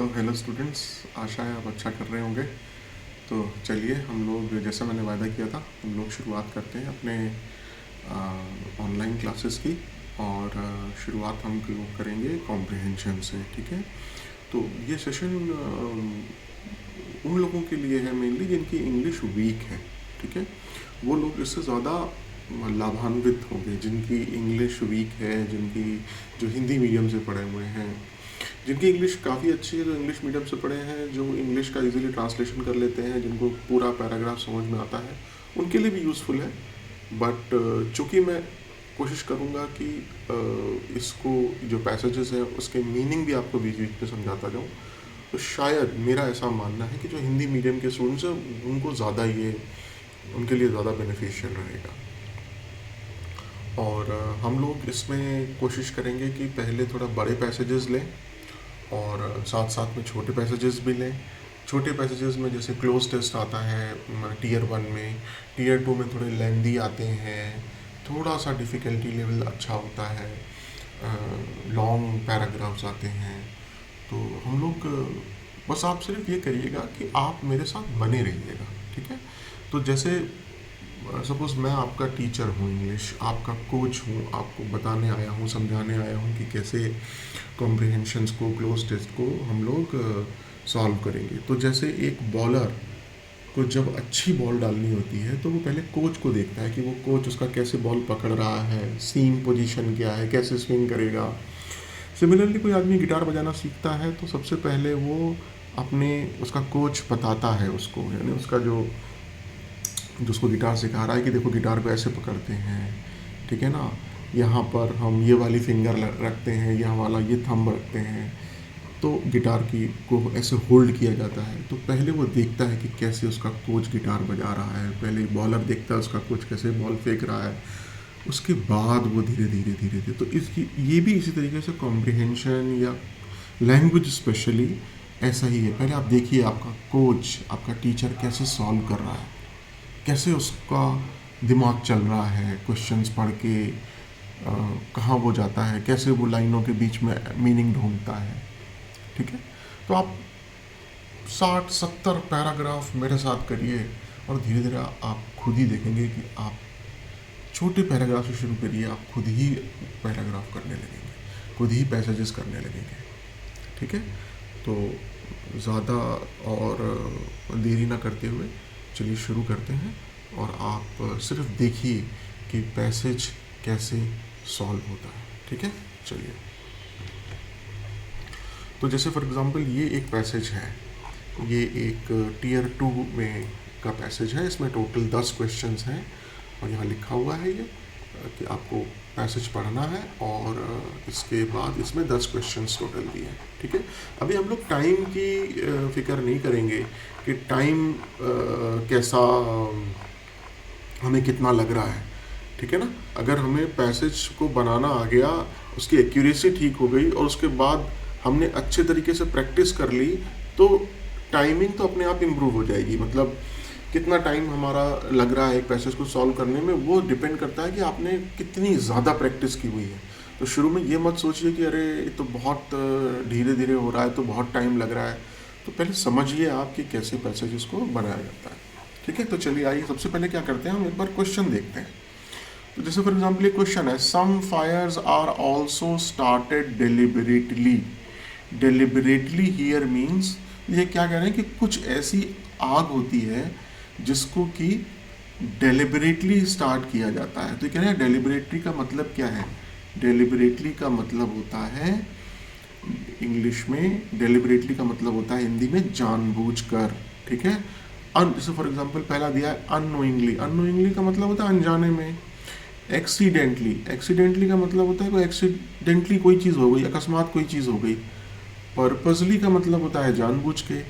तो hello students, आशा है आप अच्छा कर रहे होंगे। तो चलिए हम लोग, जैसा मैंने वादा किया था, हम लोग शुरुआत करते हैं अपने ऑनलाइन क्लासेस की। और शुरुआत हम लोग करेंगे कॉम्प्रिहेंशन से, ठीक है। तो ये सेशन उन लोगों के लिए है मेनली जिनकी इंग्लिश वीक है, ठीक है। वो लोग इससे ज़्यादा लाभान्वित होंगे जिनकी इंग्लिश वीक है, जिनकी जो हिंदी मीडियम से पढ़े हुए हैं, जिनकी इंग्लिश काफ़ी अच्छी है, जो इंग्लिश मीडियम से पढ़े हैं, जो इंग्लिश का इजीली ट्रांसलेशन कर लेते हैं, जिनको पूरा पैराग्राफ समझ में आता है, उनके लिए भी यूज़फुल है। बट चूँकि मैं कोशिश करूँगा कि इसको जो पैसेजेस है उसके मीनिंग भी आपको बीच बीच में समझाता जाऊँ, तो शायद मेरा ऐसा मानना है कि जो हिंदी मीडियम के स्टूडेंट्स हैं उनको ज़्यादा ये उनके लिए ज़्यादा बेनिफिशियल रहेगा। और हम लोग इसमें कोशिश करेंगे कि पहले थोड़ा बड़े पैसेजेस लें और साथ साथ में छोटे पैसेजेस भी लें। छोटे पैसेजेस में जैसे क्लोज टेस्ट आता है टीयर 1 में, टीयर 2 में थोड़े लेंदी आते हैं, थोड़ा सा डिफ़िकल्टी लेवल अच्छा होता है, लॉन्ग पैराग्राफ्स आते हैं। तो हम लोग बस आप सिर्फ ये करिएगा कि आप मेरे साथ बने रहिएगा, ठीक है। तो जैसे सपोज़ मैं आपका टीचर हूँ, इंग्लिश आपका कोच हूँ, आपको बताने आया हूँ, समझाने आया हूँ कि कैसे कॉम्प्रिहेंशंस को, क्लोज टेस्ट को हम लोग सॉल्व करेंगे। तो जैसे एक बॉलर को जब अच्छी बॉल डालनी होती है तो वो पहले कोच को देखता है कि वो कोच उसका कैसे बॉल पकड़ रहा है, सीम पोजीशन क्या है, कैसे स्विंग करेगा। सिमिलरली कोई आदमी गिटार बजाना सीखता है तो सबसे पहले वो अपने उसका कोच बताता है उसको, यानी उसका जो उसको गिटार सिखा रहा है कि देखो गिटार को ऐसे पकड़ते हैं, ठीक है ना, यहाँ पर हम ये वाली फिंगर रखते हैं, यहाँ वाला ये थंब रखते हैं, तो गिटार की को ऐसे होल्ड किया जाता है। तो पहले वो देखता है कि कैसे उसका कोच गिटार बजा रहा है, पहले बॉलर देखता है उसका कोच कैसे बॉल फेंक रहा है, उसके बाद वो धीरे धीरे धीरे धीरे। तो इसकी ये भी इसी तरीके से कॉम्प्रिहेंशन या लैंग्वेज स्पेशली ऐसा ही है। पहले आप देखिए आपका कोच, आपका टीचर कैसे सॉल्व कर रहा है, कैसे उसका दिमाग चल रहा है, क्वेश्चंस पढ़ के कहाँ वो जाता है, कैसे वो लाइनों के बीच में मीनिंग ढूंढता है, ठीक है। तो आप 60-70 पैराग्राफ मेरे साथ करिए और धीरे धीरे आप खुद ही देखेंगे कि आप छोटे पैराग्राफ से शुरू करिए, आप खुद ही पैराग्राफ करने लगेंगे, खुद ही पैसेजेस करने लगेंगे, ठीक है। तो ज़्यादा और देरी ना करते हुए चलिए शुरू करते हैं। और आप सिर्फ देखिए कि पैसेज कैसे सॉल्व होता है, ठीक है। चलिए, तो जैसे फॉर एग्जांपल ये एक पैसेज है, ये एक टीयर 2 में का पैसेज है। इसमें टोटल 10 क्वेश्चंस हैं और यहाँ लिखा हुआ है ये कि आपको पैसेज पढ़ना है और इसके बाद इसमें 10 क्वेश्चंस टोटल दिए हैं, ठीक है। अभी हम लोग टाइम की फिक्र नहीं करेंगे कि टाइम कैसा हमें कितना लग रहा है, ठीक है ना। अगर हमें पैसेज को बनाना आ गया, उसकी एक्यूरेसी ठीक हो गई और उसके बाद हमने अच्छे तरीके से प्रैक्टिस कर ली, तो टाइमिंग तो अपने आप इम्प्रूव हो जाएगी। मतलब कितना टाइम हमारा लग रहा है एक पैसेज को सॉल्व करने में, वो डिपेंड करता है कि आपने कितनी ज़्यादा प्रैक्टिस की हुई है। तो शुरू में ये मत सोचिए कि अरे ये तो बहुत धीरे धीरे हो रहा है, तो बहुत टाइम लग रहा है। तो पहले समझिए आप कि कैसे पैसेजेस को बनाया जाता है, ठीक है। तो चलिए आइए सबसे पहले क्या करते हैं, हम एक बार क्वेश्चन देखते हैं। तो जैसे फॉर एग्जाम्पल एक क्वेश्चन है, some fires are also started deliberately. Deliberately here means, ये क्या कह रहे हैं कि कुछ ऐसी आग होती है जिसको कि डेलिबरेटली स्टार्ट किया जाता है। तो ये कह रहे हैं डेलिबरेटली का मतलब क्या है। डेलिबरेटली का मतलब होता है इंग्लिश में, डेलिबरेटली का मतलब होता है हिंदी में जानबूझकर, ठीक है। जैसे फॉर एग्जांपल पहला दिया है अननोइंगली। अननोइंगली का मतलब होता है अनजाने में। एक्सीडेंटली, एक्सीडेंटली का मतलब होता है कोई एक्सीडेंटली कोई चीज़ हो गई, अकस्मात कोई चीज़ हो गई। पर्पसली का मतलब होता है जानबूझ के।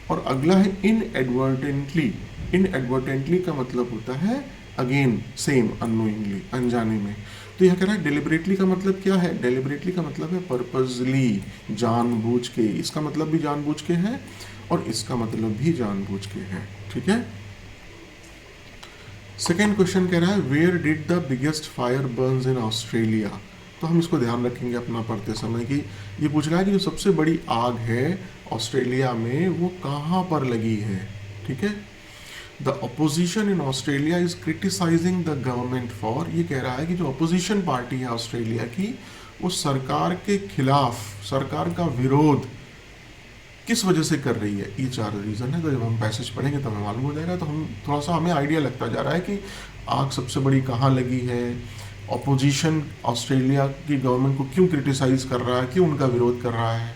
और अगला है इनएडवर्टेंटली। इनएडवर्टेंटली का मतलब होता है अगेन सेम अननोइंगली, अनजाने में। तो यह कह रहा है डेलिबरेटली का मतलब क्या है। डेलिबरेटली का मतलब है पर्पसली, जानबूझ के। इसका मतलब भी जानबूझ के है और इसका मतलब भी जानबूझ के है, ठीक है। सेकेंड क्वेश्चन कह रहा है where did the biggest fire burns in Australia. तो हम इसको ध्यान रखेंगे अपना पढ़ते समय कि ये पूछ रहा है कि जो सबसे बड़ी आग है ऑस्ट्रेलिया में वो कहाँ पर लगी है, ठीक है। The opposition in Australia is criticising the government for, ये कह रहा है कि जो अपोजिशन पार्टी है ऑस्ट्रेलिया की वो सरकार के खिलाफ, सरकार का विरोध किस वजह से कर रही है। ये 4 रीज़न है, तो जब हम पैसेज पढ़ेंगे तो हमें मालूम हो जाएगा। तो हम थोड़ा सा हमें आइडिया लगता जा रहा है कि आग सबसे बड़ी कहाँ लगी है, अपोजिशन ऑस्ट्रेलिया की गवर्नमेंट को क्यों क्रिटिसाइज कर रहा है, क्यों उनका विरोध कर रहा है।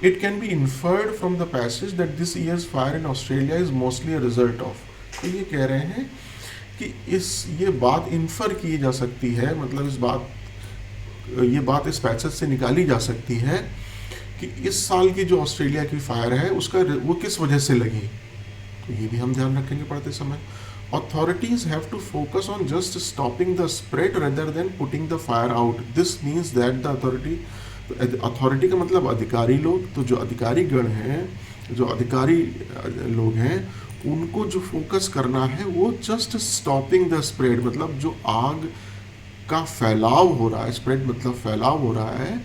It can be inferred from the passage that this years fire in Australia is mostly a result of, तो ये कह रहे हैं कि ये बात इन्फर की जा सकती है, मतलब ये बात इस पैसेज से निकाली जा सकती है कि इस साल की जो ऑस्ट्रेलिया की फायर है उसका वो किस वजह से लगी। तो ये भी हम ध्यान रखेंगे पढ़ते समय। Authorities have to focus on just stopping the spread rather than putting the fire out. This means that the authority का मतलब अधिकारी लोग, तो जो अधिकारी गण हैं, जो अधिकारी लोग हैं, उनको जो फोकस करना है वो जस्ट स्टॉपिंग द स्प्रेड, मतलब जो आग का फैलाव हो रहा है, स्प्रेड मतलब फैलाव हो रहा है,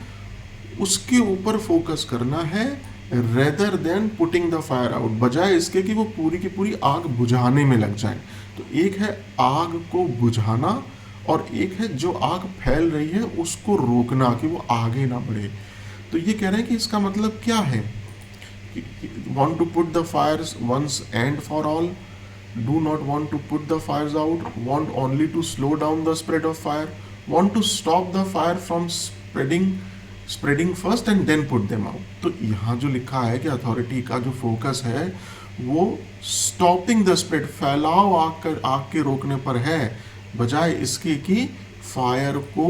उसके ऊपर फोकस करना है rather than putting the fire out, बजाय इसके कि वो पूरी की पूरी आग बुझाने में लग जाए। तो एक है आग को बुझाना और एक है जो आग फैल रही है उसको रोकना कि वो आगे ना बढ़े। तो ये कह रहे हैं कि इसका मतलब क्या है, want to put the fires once and for all, do not want to put the fires out, want only to slow down the spread of fire, want to stop the fire from spreading first and then put them out। तो यहाँ जो लिखा है कि authority का जो focus है वो स्टॉपिंग द स्प्रेड, फैलाव आग के रोकने पर है, बजाय इसके कि फायर को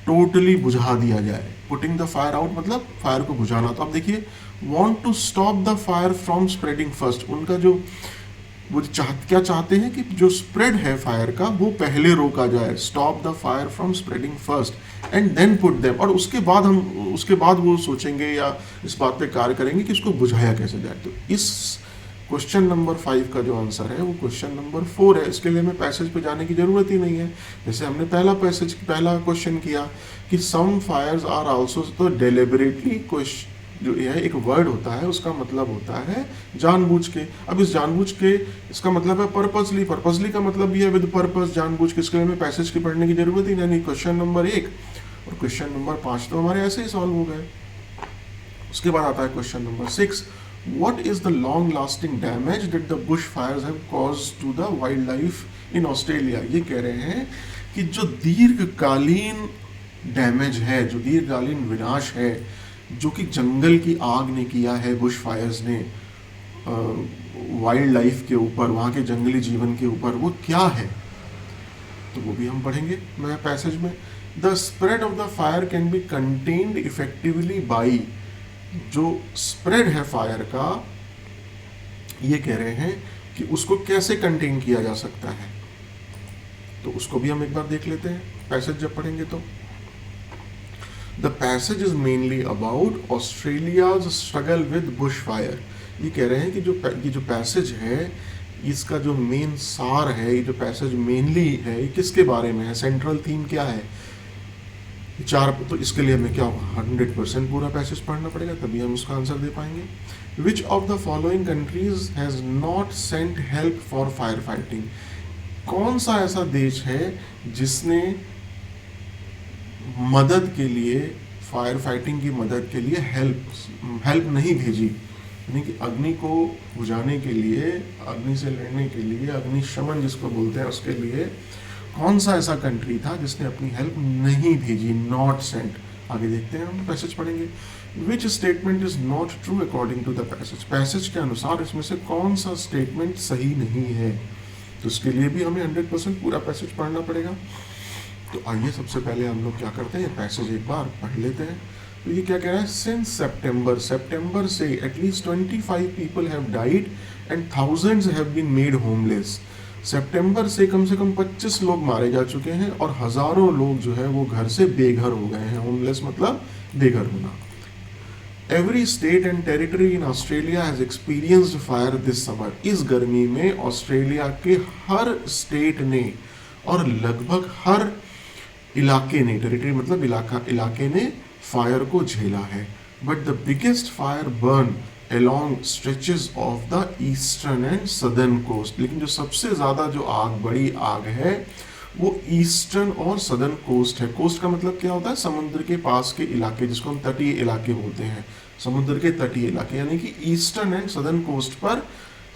टोटली बुझा दिया जाए। पुटिंग द फायर आउट मतलब फायर को बुझाना। तो अब देखिए, want to stop the fire from spreading first, उनका जो वो क्या चाहते हैं कि जो स्प्रेड है फायर का वो पहले रोका जाए, stop the fire from spreading first and then put them, और उसके बाद वो सोचेंगे या इस बात पे कार्य करेंगे कि इसको बुझाया कैसे जाए। तो इस क्वेश्चन नंबर 5 का जो आंसर है वो क्वेश्चन नंबर 4 है। इसके लिए हमें पैसेज पे जाने की जरूरत ही नहीं है। जैसे हमने पहला क्वेश्चन किया कि सम फायर्स आर आल्सो, तो डेलिबरेटली क्वेश्चन जो यह एक वर्ड होता है उसका मतलब होता है जानबूझ के। अब इस जानबूझ के इसका मतलब है पर्पसली का मतलब भी है विद पर्पस, जानबूझ के। इसके लिए हमें पैसेज की पढ़ने की जरूरत ही नहीं। क्वेश्चन नंबर 1 और क्वेश्चन नंबर 5 तो हमारे ऐसे ही सॉल्व हो गए। उसके बाद आता है question number 6, what is the long lasting damage that the bush fires have caused to the wild life in Australia. ये कह रहे हैं कि जो दीर्घकालीन डैमेज है, जो दीर्घकालीन विनाश है जो कि जंगल की आग ने किया है, बुश फायर्स ने वाइल्ड लाइफ के ऊपर, वहाँ के जंगली जीवन के ऊपर, वो क्या है, तो वो भी हम पढ़ेंगे मैं पैसेज में। The spread of the fire can be contained effectively by, जो स्प्रेड है फायर का, ये कह रहे हैं कि उसको कैसे कंटेन किया जा सकता है, तो उसको भी हम एक बार देख लेते हैं पैसेज जब पढ़ेंगे तो। The passage is mainly about Australia's struggle with bushfire। ये कह रहे हैं कि जो पैसेज है इसका जो मेन सार है, ये जो पैसेज मेनली है ये किसके बारे में है, सेंट्रल थीम क्या है, 4। तो इसके लिए हमें क्या होगा, 100% पूरा पैसेज पढ़ना पड़ेगा तभी हम उसका आंसर दे पाएंगे। Which of the following countries has not sent help for fire fighting? कौन सा ऐसा देश है जिसने मदद के लिए, फायर फाइटिंग की मदद के लिए हेल्प नहीं भेजी, यानी कि अग्नि को बुझाने के लिए, अग्नि से लड़ने के लिए, अग्निशमन जिसको बोलते हैं उसके लिए कौन सा ऐसा कंट्री था जिसने अपनी हेल्प नहीं भेजी, नॉट सेंट। आगे देखते हैं, हम पैसेज पढ़ेंगे। Which statement is not true according to the passage, passage के अनुसार इसमें से कौन सा स्टेटमेंट सही नहीं है, तो उसके लिए भी हमें 100% पूरा पैसेज पढ़ना पड़ेगा। तो आइए सबसे पहले हम लोग क्या करते हैं, पैसेज एक बार पढ़ लेते हैं। तो ये क्या कह रहा है, सिंस सितंबर से at least 25 people have died and thousands have been made homeless. सितंबर से कम 25 लोग मारे जा चुके हैं और हजारों लोग जो है वो घर से बेघर हो गए हैं। होमलेस मतलब बेघर होना। Every state and territory in Australia has experienced fire this summer. इस गर्मी में ऑस्ट्रेलिया के हर स्टेट ने और लगभग हर इलाके ने, टेरिटरी मतलब इलाका, इलाके ने फायर को झेला है। But the biggest fire burn along stretches of the eastern and southern coast, लेकिन जो सबसे ज़्यादा जो आग, बड़ी आग है, वो ईस्टर्न और सदर्न कोस्ट है। कोस्ट का मतलब क्या होता है? समुद्र के पास के इलाके, जिसको हम तटीय इलाके बोलते हैं, समुद्र के तटीय इलाके, यानी कि ईस्टर्न एंड सदर्न कोस्ट पर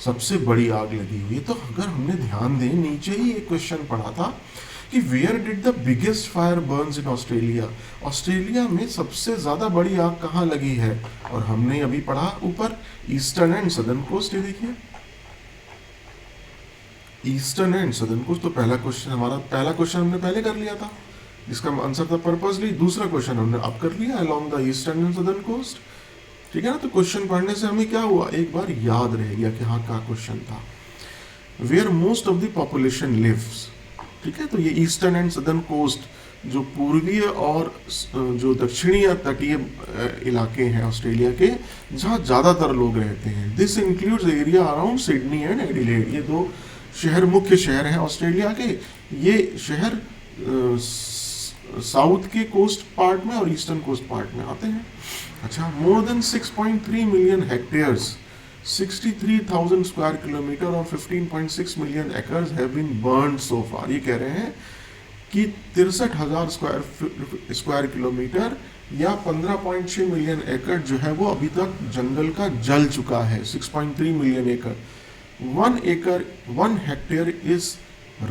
सबसे बड़ी आग लगी हुई है। तो अगर हमने ध्यान दें, नीचे ही एक क्वेश्चन पढ़ा था कि where did the biggest fire burns in Australia, Australia में सबसे ज़्यादा बड़ी आग कहाँ लगी है? और हमने अभी पढ़ा ऊपर ईस्टर्न एंड सदर्न कोस्ट। ये देखिए ईस्टर्न एंड सदर्न कोस्ट। तो पहला क्वेश्चन, हमारा पहला क्वेश्चन हमने पहले कर लिया था, इसका आंसर था पर्पसली। दूसरा क्वेश्चन हमने अब कर लिया, along the eastern and southern coast. ठीक है ना? तो क्वेश्चन पढ़ने से हमें क्या हुआ, एक बार याद रह गया कि हाँ क्या क्वेश्चन था। Where most of the population lives, ठीक है? तो ये ईस्टर्न एंड सदर्न कोस्ट, जो पूर्वीय और जो दक्षिणीय तटीय इलाके हैं ऑस्ट्रेलिया के, जहाँ ज़्यादातर लोग रहते हैं। This includes area around Sydney and Adelaide. ये दो शहर, मुख्य शहर हैं ऑस्ट्रेलिया के। ये शहर साउथ के कोस्ट पार्ट में और ईस्टर्न कोस्ट पार्ट में आते हैं। अच्छा, more than 6.3 million hectares, 63,000 square kilometre और 15.6 million acres have been burned so far. ये कह रहे हैं कि 63,000 स्क्वायर किलोमीटर या 15.6 मिलियन एकड़ जो है वो अभी तक जंगल का जल चुका है। 6.3 मिलियन एकड़, 1 हेक्टेयर इज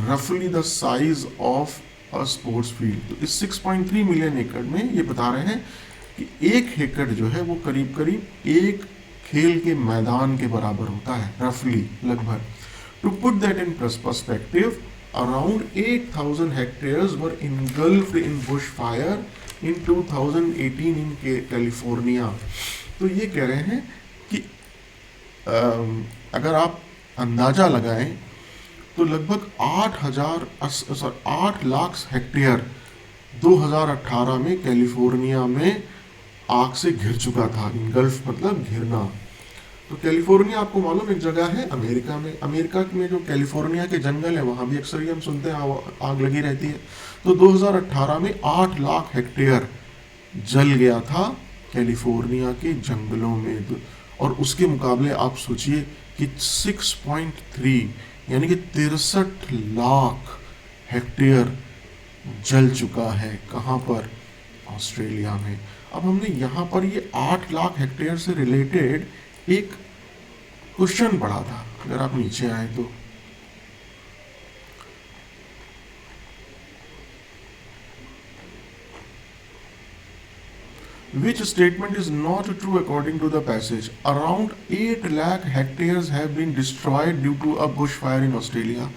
रफली the size of a sports field. तो इस 6.3 मिलियन एकड़ में ये बता रहे हैं कि 1 एकड़ जो है वो करीब करीब एक खेल के मैदान के बराबर होता है, रफली, लगभग। To put that in perspective, around 8,000 hectares were engulfed in bush fire in 2018 in California. तो ये कह रहे हैं कि अगर आप अंदाजा लगाएं तो लगभग 8 लाख हेक्टेयर 2018 में कैलिफोर्निया में आग से घिर चुका था। इनगल्फ मतलब घिरना। तो कैलिफोर्निया आपको मालूम एक जगह है अमेरिका में। अमेरिका में जो कैलिफोर्निया के जंगल है वहाँ भी अक्सर ही हम सुनते हैं आग लगी रहती है। तो 2018 में 8 लाख हेक्टेयर जल गया था कैलिफोर्निया के जंगलों में। और उसके मुकाबले आप सोचिए कि 6.3 यानी कि 63 लाख हेक्टेयर जल चुका है। कहाँ पर? ऑस्ट्रेलिया में। अब हमने यहाँ पर ये 8 लाख हेक्टेयर से रिलेटेड एक क्वेश्चन पढ़ा था, अगर आप नीचे आए तो। Which statement is not true according to the passage? Around 8 lakh hectares have been destroyed due to a bushfire in Australia.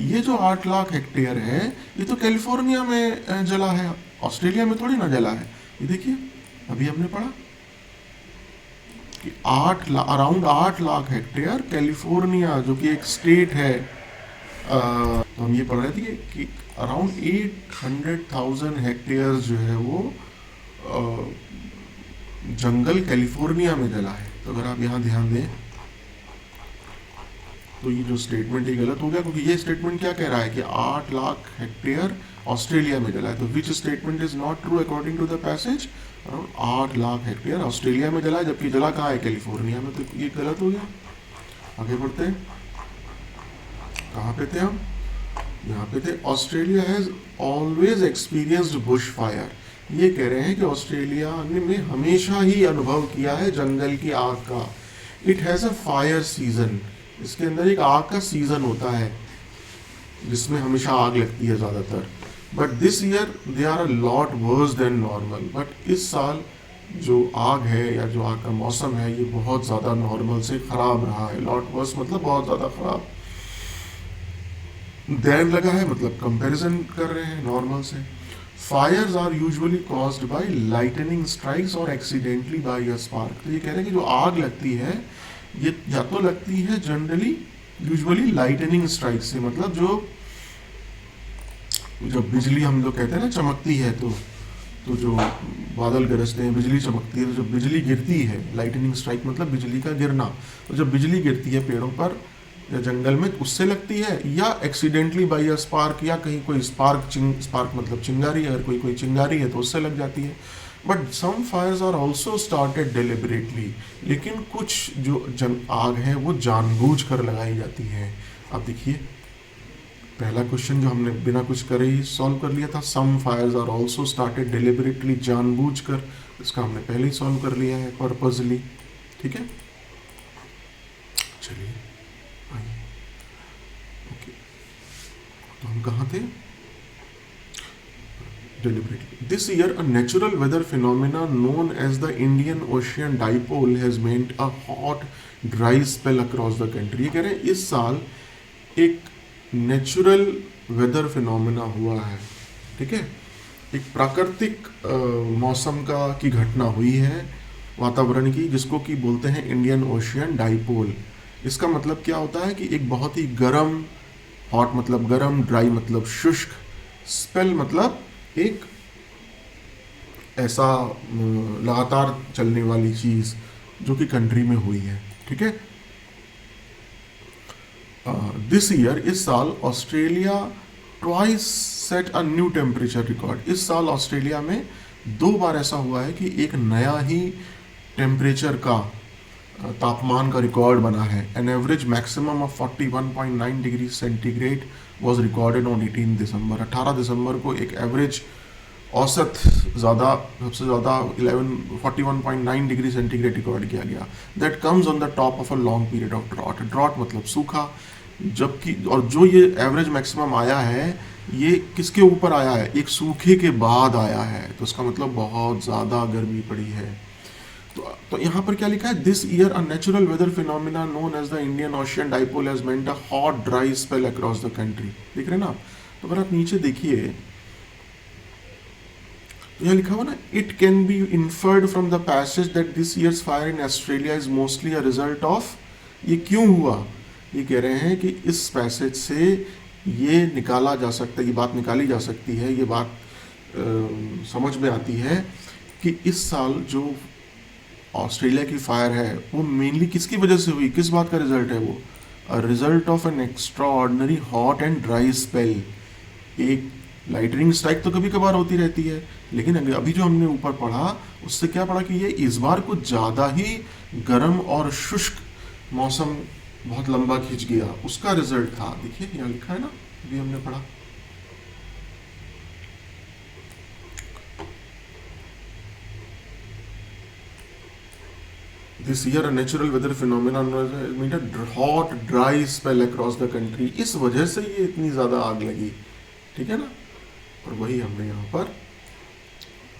ये जो 8 लाख हेक्टेयर है ये तो कैलिफोर्निया में जला है, ऑस्ट्रेलिया में थोड़ी ना जला है। ये देखिए अभी हमने पढ़ा कि अराउंड 8 लाख हेक्टेयर कैलिफोर्निया जो कि एक स्टेट है, तो हम ये पढ़ रहे थे कि अराउंड 800,000 हेक्टेयर जो है वो जंगल कैलिफोर्निया में जला है। तो अगर आप यहाँ ध्यान दें तो ये जो स्टेटमेंट ही गलत हो गया, क्योंकि ये स्टेटमेंट क्या कह रहा है कि 8 लाख हेक्टेयर ऑस्ट्रेलिया में जला है। तो which statement is not true according to the passage? Around 8 lakh hectare Australia में जला है, जबकि जला कहाँ है? कैलिफोर्निया में। तो ये गलत हो गया। आगे बढ़ते हैं, कहाँ पे थे हम? यहाँ पे थे, Australia has always experienced Bush fire. ये कह रहे हैं कि ऑस्ट्रेलिया ने हमेशा ही अनुभव किया है जंगल की आग का। It has a fire season, इसके अंदर एक आग का सीजन होता है जिसमें हमेशा आग लगती है ज़्यादातर। But this year they are a lot worse than normal. But इस साल जो आग है या जो आग का मौसम है ये बहुत ज़्यादा नॉर्मल से ख़राब रहा है। लॉट वर्स मतलब बहुत ज़्यादा ख़राब। देन लगा है मतलब कंपैरिजन कर रहे हैं नॉर्मल से। Fires are usually caused by lightning strikes और एक्सीडेंटली बाय अ स्पार्क। तो ये कह रहे हैं कि जो आग लगती है ये या तो लगती है जनरली यूजुअली लाइटनिंग स्ट्राइक से, मतलब जो जब बिजली हम लोग कहते हैं ना चमकती है, तो जो बादल गरजते हैं, बिजली चमकती है, तो जब बिजली गिरती है, लाइटनिंग स्ट्राइक मतलब बिजली का गिरना। तो जब बिजली गिरती है पेड़ों पर या जंगल में उससे लगती है, या एक्सीडेंटली बाई अ स्पार्क, या कहीं कोई स्पार्क मतलब चिंगारी, अगर कोई चिंगारी है तो उससे लग जाती है। But some fires are also started deliberately, लेकिन कुछ जो आग है वो जानबूझ कर लगाई जाती है। अब देखिए पहला क्वेश्चन जो हमने बिना कुछ करे ही सॉल्व कर लिया था, some fires are also started deliberately, जानबूझकर, इसका हमने पहले ही सॉल्व कर लिया है पर्पजली। ठीक है, चलिए आइए, ओके, तो हम कहाँ थे? Deliberately. This year, a natural weather phenomena known as the Indian Ocean Dipole has meant a hot, dry spell across the country. ये कह रहे हैं इस साल एक नेचुरल वेदर फिनोमेना हुआ है, ठीक है, एक प्राकृतिक मौसम की घटना हुई है वातावरण की, जिसको कि बोलते हैं इंडियन ओशियन डाइपोल। इसका मतलब क्या होता है कि एक बहुत ही गर्म, हॉट मतलब गर्म, ड्राई मतलब शुष्क, स्पेल मतलब एक ऐसा लगातार चलने वाली चीज जो कि कंट्री में हुई है। ठीक है, दिस ईयर, इस साल, Australia twice set a new temperature record. इस साल ऑस्ट्रेलिया में 2 बार ऐसा हुआ है कि एक नया ही टेम्परेचर का तापमान का रिकॉर्ड बना है। An average maximum of 41.9 degree centigrade was recorded on 18 दिसंबर। 18 दिसंबर को एक एवरेज औसत सबसे ज़्यादा 41.9 डिग्री सेंटीग्रेड रिकॉर्ड किया गया। That comes on the top of a long period of drought. Drought मतलब सूखा, जबकि और जो ये एवरेज मैक्सिमम आया है ये किसके ऊपर आया है? एक सूखे के बाद आया है, तो इसका मतलब बहुत ज़्यादा गर्मी पड़ी है। तो यहाँ पर क्या लिखा है? This year a natural weather phenomena known as the Indian Ocean dipole has meant a hot dry spell across the country. देख रहे हैं ना आप? तो अगर आप नीचे देखिए तो यहाँ लिखा हुआ ना, it can be inferred from the passage that this years fire in Australia is mostly a result of. ये क्यों हुआ? ये कह रहे हैं कि इस पैसेज से ये निकाला जा सकता है, ये बात निकाली जा सकती है, ये बात समझ में आती है कि इस साल जो ऑस्ट्रेलिया की फायर है वो मेनली किसकी वजह से हुई, किस बात का रिजल्ट है वो? A result of an extra ordinary hot and dry spell. एक लाइटनिंग स्ट्राइक तो कभी कभार होती रहती है, लेकिन अभी जो हमने ऊपर पढ़ा उससे क्या पढ़ा कि ये इस बार कुछ ज़्यादा ही गर्म और शुष्क मौसम बहुत लंबा खींच गया, उसका रिजल्ट था। देखिए यहाँ लिखा है ना, अभी हमने पढ़ा। This year a natural weather phenomenon meant a hot dry spell across the country। इस वजह से ये इतनी ज़्यादा आग लगी, ठीक है ना। और वही हमने यहाँ पर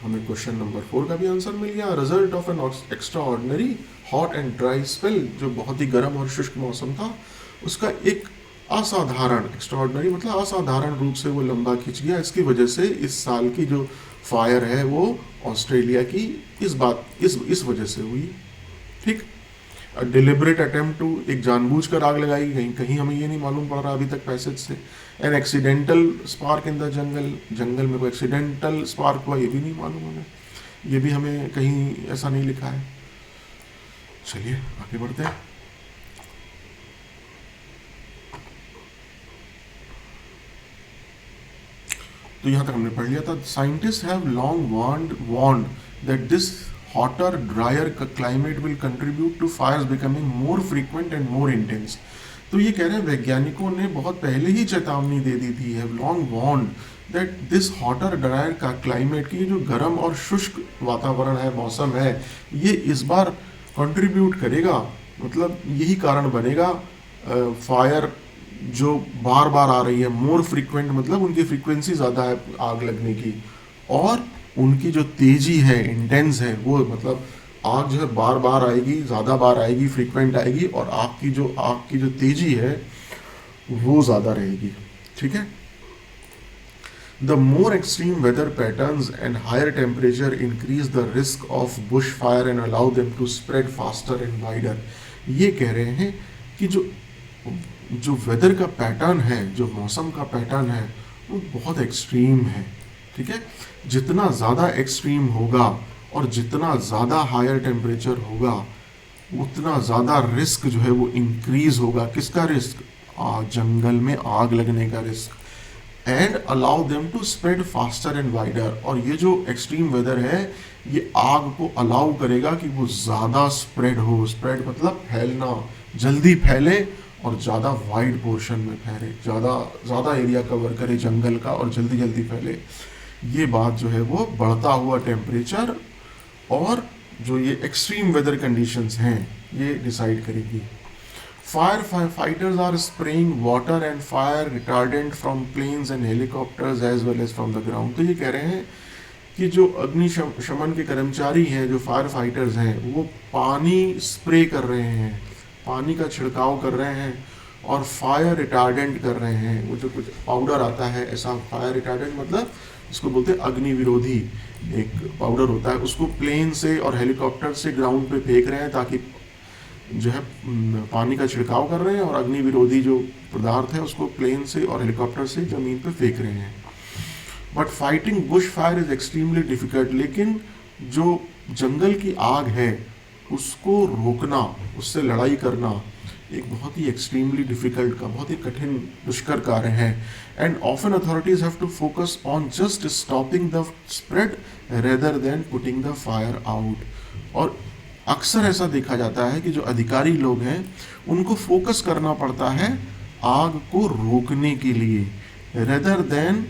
हमें क्वेश्चन नंबर 4 का भी आंसर मिल गया। Result of an extra ordinary hot and dry spell, जो बहुत ही गर्म और शुष्क मौसम था, उसका एक असाधारण, एक्स्ट्रा ऑर्डिनरी मतलब असाधारण रूप से वो लंबा खिंच गया। इसकी वजह से इस साल की जो फायर है वो ऑस्ट्रेलिया की इस वजह से हुई। ठीक, डिलिबरेट अटेम्प्ट टू, एक जानबूझकर आग लगाई गई, कहीं हमें ये नहीं मालूम पड़ रहा अभी तक पैसेज से। An accidental spark in the jungle में कोई एक्सीडेंटल स्पार्क हुआ ये भी नहीं मालूम हमें, ये भी हमें कहीं ऐसा नहीं लिखा है। चलिए आगे बढ़ते हैं। तो यहाँ तक हमने पढ़ लिया था। Scientist have long warned that this hotter, drier climate will contribute to fires becoming more frequent and more intense। तो ये कह रहे हैं वैज्ञानिकों ने बहुत पहले ही चेतावनी दे दी थी, have long warned that this hotter, drier का क्लाइमेट की जो गर्म और शुष्क वातावरण है, मौसम है, ये इस बार कंट्रीब्यूट करेगा, मतलब यही कारण बनेगा फायर जो बार बार आ रही है। मोर फ्रीक्वेंट मतलब उनकी फ्रीक्वेंसी ज़्यादा है आग लगने की, और उनकी जो तेजी है, इंटेंस है, वो मतलब आग जो है बार बार आएगी, ज़्यादा बार आएगी, फ्रीक्वेंट आएगी, और आग की जो तेजी है वो ज़्यादा रहेगी। ठीक है। The more extreme weather patterns and higher temperature increase the risk of bush fire and allow them to spread faster and wider. ये कह रहे हैं कि जो वेदर का पैटर्न है, जो मौसम का पैटर्न है, वो बहुत एक्सट्रीम है। ठीक है, जितना ज़्यादा एक्सट्रीम होगा और जितना ज़्यादा हायर टेम्परेचर होगा, उतना ज़्यादा रिस्क जो है वो इंक्रीज होगा। किसका रिस्क? जंगल में आग लगने का risk. And allow them to spread faster and wider. और ये जो एक्सट्रीम वेदर है ये आग को अलाउ करेगा कि वो ज़्यादा स्प्रेड हो। स्प्रेड मतलब फैलना, जल्दी फैले और ज़्यादा वाइड पोर्शन में फैले, ज़्यादा ज़्यादा एरिया कवर करे जंगल का और जल्दी जल्दी फैले। ये बात जो है वो बढ़ता हुआ टेम्परेचर और जो ये एक्सट्रीम वेदर कंडीशंस हैं ये डिसाइड करेगी। Fire fighters are spraying water and fire retardant from planes and helicopters as well as from the ground. तो ये कह रहे हैं कि जो अग्निशमन के कर्मचारी हैं, जो फायर फाइटर्स हैं, वो पानी स्प्रे कर रहे हैं, पानी का छिड़काव कर रहे हैं और फायर रिटार्डेंट कर रहे हैं। वो जो कुछ पाउडर आता है ऐसा, फायर रिटार्डेंट मतलब इसको बोलते हैं अग्नि विरोधी, एक पाउडर होता है, उसको प्लेन से और हेलीकॉप्टर से ग्राउंड पे फेंक रहे हैं ताकि जो है पानी का छिड़काव कर रहे हैं, और अग्नि विरोधी जो पदार्थ है उसको प्लेन से और हेलीकॉप्टर से ज़मीन पे फेंक रहे हैं। But fighting Bush fire is extremely difficult. लेकिन जो जंगल की आग है उसको रोकना, उससे लड़ाई करना एक बहुत ही एक्सट्रीमली डिफ़िकल्ट का, बहुत ही कठिन दुष्कर कार्य है। And often authorities have to focus on just stopping the spread rather than putting the fire out. और अक्सर ऐसा देखा जाता है कि जो अधिकारी लोग हैं उनको फोकस करना पड़ता है आग को रोकने के लिए, रेदर देन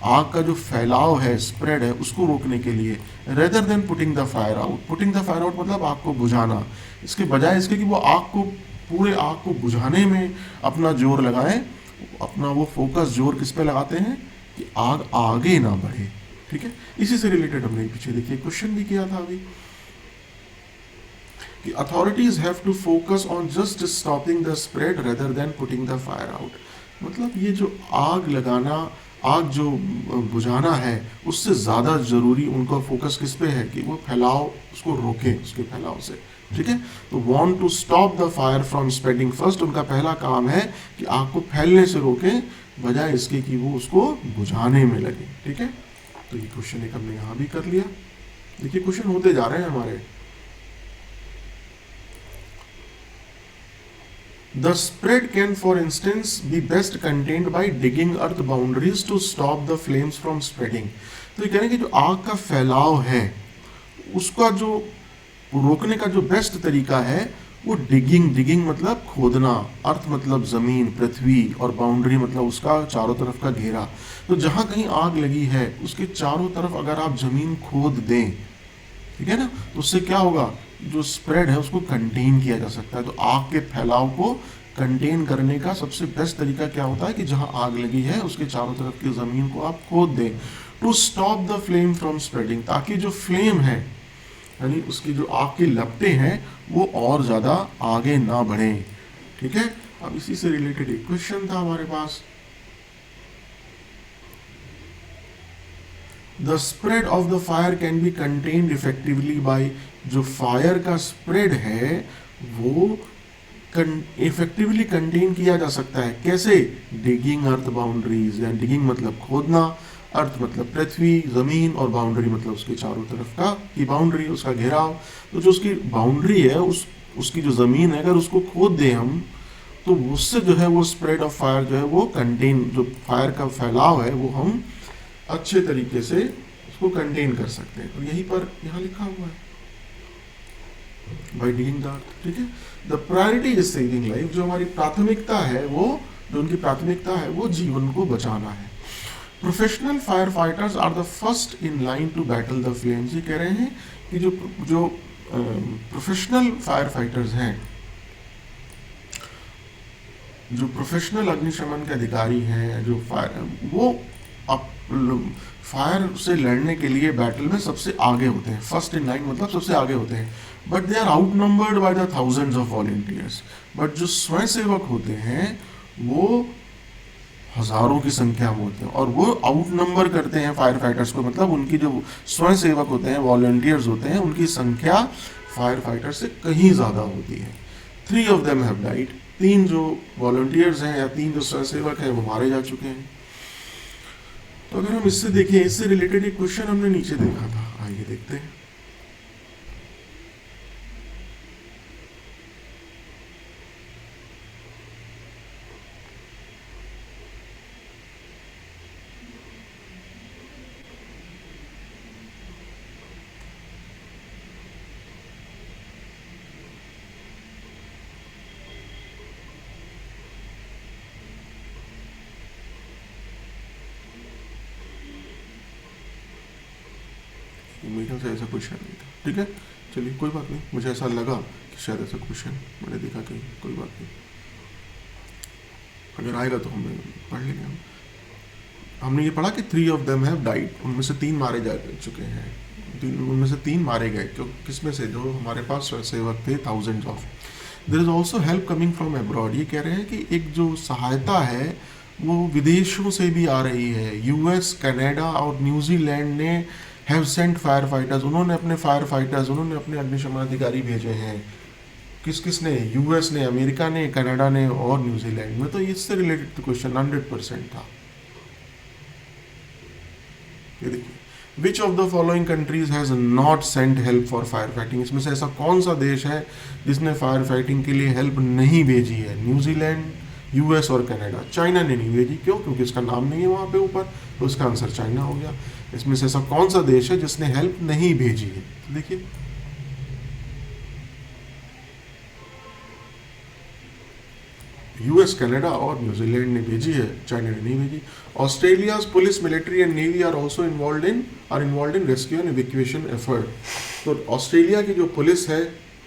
आग का जो फैलाव है, स्प्रेड है, उसको रोकने के लिए, rather than putting the fire out. Putting the fire out मतलब आग को बुझाना, इसके बजाय इसके कि वो आग को, पूरे आग को बुझाने में अपना जोर लगाएं, अपना वो फोकस जोर किस पे लगाते हैं कि आग आगे ना बढ़े। ठीक है, इसी से रिलेटेड हमने पीछे देखिए क्वेश्चन भी किया था अभी कि authorities have to focus on just stopping the spread rather than putting the fire out. मतलब ये जो आग लगाना, आग जो बुझाना है, उससे ज़्यादा ज़रूरी उनका फोकस किस पे है कि वो फैलाव, उसको रोकें उसके फैलाव से। ठीक है, तो want to stop the fire from spreading first, उनका पहला काम है कि आग को फैलने से रोकें बजाय इसके कि वो उसको बुझाने में लगे। ठीक है, तो ये क्वेश्चन एक हमने यहाँ भी कर लिया। देखिए क्वेश्चन होते जा रहे हैं हमारे। The spread can, for instance, be best contained by digging earth boundaries to stop the flames from spreading। तो ये कह रहे हैं कि जो आग का फैलाव है उसका जो रोकने का जो बेस्ट तरीका है वो डिगिंग मतलब खोदना, अर्थ मतलब ज़मीन, पृथ्वी, और बाउंड्री मतलब उसका चारों तरफ का घेरा। तो जहाँ कहीं आग लगी है उसके चारों तरफ अगर आप ज़मीन खोद दें, ठीक है ना, तो उससे क्या होगा, जो स्प्रेड है उसको कंटेन किया जा सकता है। तो आग के फैलाव को कंटेन करने का सबसे बेस्ट तरीका क्या होता है कि जहां आग लगी है उसके चारों तरफ की ज़मीन को आप खोद दें, to stop the flame from spreading, ताकि जो फ्लेम है यानी उसकी जो आग की लपटें हैं वो और ज़्यादा आगे ना बढ़ें। ठीक है, अब इसी से रिलेटेड एक क्वेश्चन था हमारे पास। The spread of the fire can be contained effectively by, जो फायर का स्प्रेड है वो इफेक्टिवली कंटेन किया जा सकता है कैसे, डिगिंग अर्थ बाउंड्रीज, यानी डिगिंग मतलब खोदना, अर्थ मतलब पृथ्वी, जमीन, और बाउंड्री मतलब उसके चारों तरफ का की बाउंड्री, उसका घेराव। तो जो उसकी बाउंड्री है, उसकी जो जमीन है, अगर उसको खोद दें हम तो उससे जो है वो स्प्रेड ऑफ फायर जो है वो कंटेन, जो फायर का फैलाव है वो हम अच्छे तरीके से उसको कंटेन कर सकते हैं। तो यहीं पर यहाँ लिखा हुआ है बाय डिगिंग द अर्थ। ठीक है, the priority is saving life, जो हमारी प्राथमिकता है वो, जो उनकी प्राथमिकता है वो जीवन को बचाना है। Professional fire fighters are the first in line to battle the flames. ये कह रहे हैं कि जो प्रोफेशनल फायर फाइटर्स हैं, जो प्रोफेशनल अग्निशमन के अधिकारी हैं, जो फायर, वो फायर से लड़ने के लिए बैटल में सबसे आगे होते हैं, फर्स्ट इन लाइन मतलब सबसे आगे होते हैं। But they are outnumbered by the thousands of volunteers. But जो स्वयंसेवक होते हैं वो हजारों की संख्या में होते हैं और वो आउट नंबर करते हैं फायर फाइटर्स को, मतलब उनकी जो स्वयंसेवक होते हैं, वॉलंटियर्स होते हैं, उनकी संख्या फायर फाइटर से कहीं ज़्यादा होती है। 3 ऑफ देम हैव डाइड, 3 जो वॉलंटियर्स हैं या 3 जो स्वयंसेवक हैं वो मारे जा चुके हैं। तो अगर हम इससे देखें, इससे रिलेटेड एक क्वेश्चन हमने नीचे देखा था, आइए देखते हैं। मेरे ख्याल से ऐसा क्वेश्चन नहीं था, ठीक है। चलिए कोई बात नहीं, मुझे ऐसा लगा कि शायद ऐसा क्वेश्चन मैंने देखा कहीं, कोई बात नहीं, अगर आएगा तो हमें पढ़ लेंगे हम। हमने ये पढ़ा कि 3 ऑफ देम हैव डाइड, उनमें से 3 मारे जा चुके हैं, उनमें से 3 मारे गए, क्यों, किसमें से, जो हमारे पास सेवक थे, thousand of. There is also help coming from abroad, ये कह रहे हैं कि एक जो सहायता है वो विदेशों से भी आ रही है। यूएस, कनाडा और न्यूजीलैंड ने हैव सेंट फायर फाइटर्स, उन्होंने अपने फायर फाइटर्स, उन्होंने अपने अग्निशमन अधिकारी भेजे हैं। किस किस ने, यूएस ने, अमेरिका ने, कनाडा ने और न्यूजीलैंड में। तो इससे रिलेटेड क्वेश्चन 100% था। ये देखिए, which of the following countries has not sent help for fire fighting, इसमें से ऐसा कौन सा देश है जिसने फायर फाइटिंग के लिए हेल्प नहीं भेजी है? न्यूजीलैंड, यूएस और कनाडा। चाइना ने नहीं भेजी, क्यों? क्योंकि इसका नाम नहीं है वहाँ पे ऊपर, तो उसका आंसर चाइना हो गया। इसमें से ऐसा कौन सा देश है जिसने हेल्प नहीं भेजी है? तो देखिए, यूएस, कनाडा और न्यूजीलैंड ने भेजी है, चाइना ने नहीं भेजी। Australia's police, military and navy are also involve in rescue and evacuation effort. तो ऑस्ट्रेलिया की जो पुलिस है,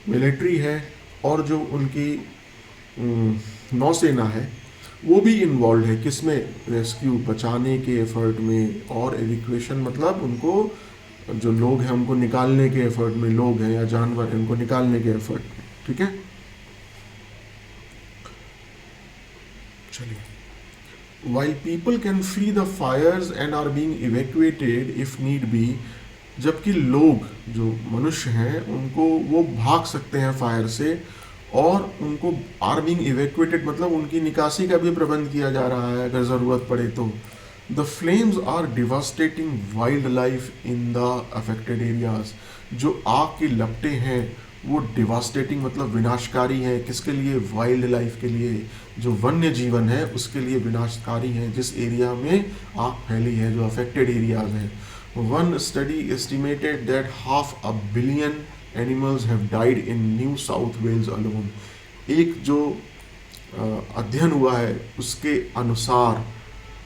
मिलिट्री है और जो उनकी नौसेना है, वो भी इन्वॉल्व है किसमें? रेस्क्यू, बचाने के एफर्ट में, और एविक्यूएशन मतलब उनको, जो लोग हैं उनको निकालने के एफर्ट में, लोग हैं या जानवर हैं उनको निकालने के एफर्ट में, ठीक है। चलिए, while people can flee the fires and are being evacuated if need be, जबकि लोग, जो मनुष्य हैं, उनको, वो भाग सकते हैं फायर से और उनको आर बीइंग इवैक्यूएटेड मतलब उनकी निकासी का भी प्रबंध किया जा रहा है अगर ज़रूरत पड़े तो। The flames are devastating wild life in the affected areas, जो आग की लपटें हैं वो डिवास्टेटिंग मतलब विनाशकारी है। किसके लिए? वाइल्ड लाइफ के लिए, जो वन्य जीवन है उसके लिए विनाशकारी है, जिस एरिया में आग फैली है, जो अफेक्टेड एरियाज हैं। One study estimated that 500 million animals have died in New South Wales alone. एक जो अध्ययन हुआ है उसके अनुसार